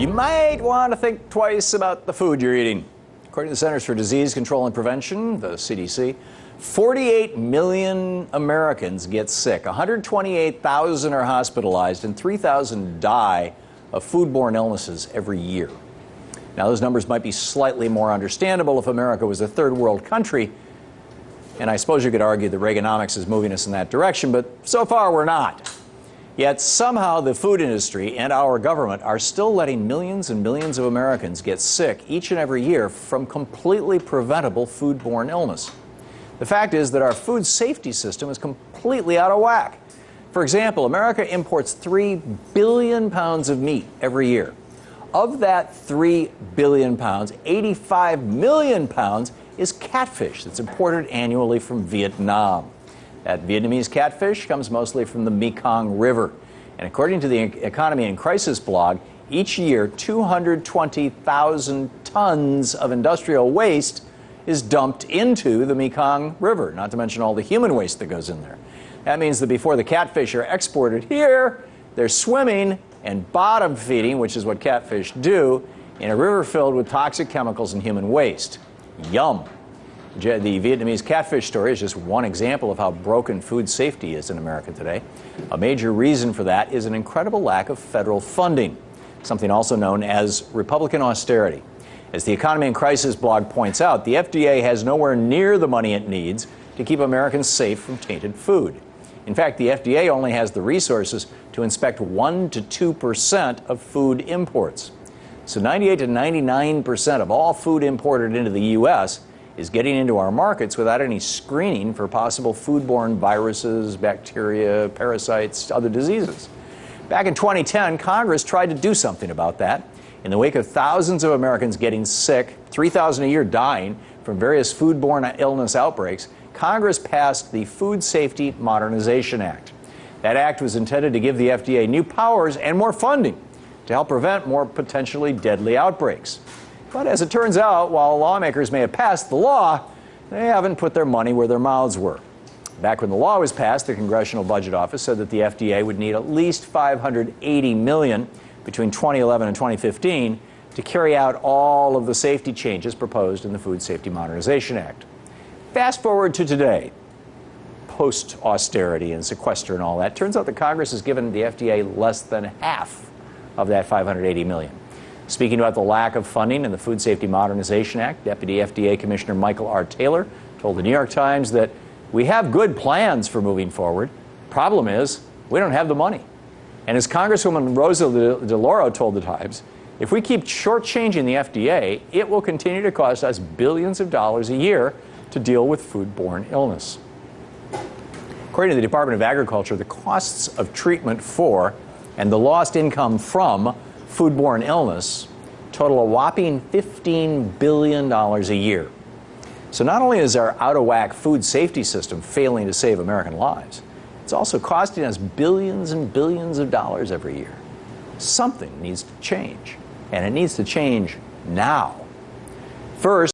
You might want to think twice about the food you're eating. According to the Centers for Disease Control and Prevention, the CDC, 48 million Americans get sick, 128,000 are hospitalized, and 3,000 die of foodborne illnesses every year. Now, those numbers might be slightly more understandable if America was a third world country, and I suppose you could argue that Reaganomics is moving us in that direction, but so far we're not. Yet somehow the food industry and our government are still letting millions and millions of Americans get sick each and every year from completely preventable foodborne illness. The fact is that our food safety system is completely out of whack. For example, America imports 3 billion pounds of meat every year. Of that 3 billion pounds, 85 million pounds is catfish that's imported annually from Vietnam. That Vietnamese catfish comes mostly from the Mekong River. And according to the Economy in Crisis blog, each year 220,000 tons of industrial waste is dumped into the Mekong River, not to mention all the human waste that goes in there. That means that before the catfish are exported here, they're swimming and bottom feeding, which is what catfish do, in a river filled with toxic chemicals and human waste. Yum. The Vietnamese catfish story is just one example of how broken food safety is in America today. A major reason for that is an incredible lack of federal funding, something also known as Republican austerity. As the Economy in Crisis blog points out, the FDA has nowhere near the money it needs to keep Americans safe from tainted food. In fact, the FDA only has the resources to inspect 1 to 2% of food imports. So 98 to 99% of all food imported into the U.S. is getting into our markets without any screening for possible foodborne viruses, bacteria, parasites, other diseases. Back in 2010, Congress tried to do something about that. In the wake of thousands of Americans getting sick, 3,000 a year dying from various foodborne illness outbreaks, Congress passed the Food Safety Modernization Act. That act was intended to give the FDA new powers and more funding to help prevent more potentially deadly outbreaks. But as it turns out, while lawmakers may have passed the law, they haven't put their money where their mouths were. Back when the law was passed, the Congressional Budget Office said that the FDA would need at least $580 million between 2011 and 2015 to carry out all of the safety changes proposed in the Food Safety Modernization Act. Fast forward to today, post-austerity and sequester and all that, turns out that Congress has given the FDA less than half of that $580 million. Speaking about the lack of funding in the Food Safety Modernization Act, Deputy FDA Commissioner Michael R. Taylor told the New York Times that we have good plans for moving forward. Problem is, we don't have the money. And as Congresswoman Rosa DeLauro told the Times, if we keep shortchanging the FDA, it will continue to cost us billions of dollars a year to deal with foodborne illness. According to the Department of Agriculture, the costs of treatment for and the lost income from foodborne illness total a whopping $15 billion a year. So not only is our out-of-whack food safety system failing to save American lives, it's also costing us billions and billions of dollars every year. Something needs to change, and it needs to change now. First,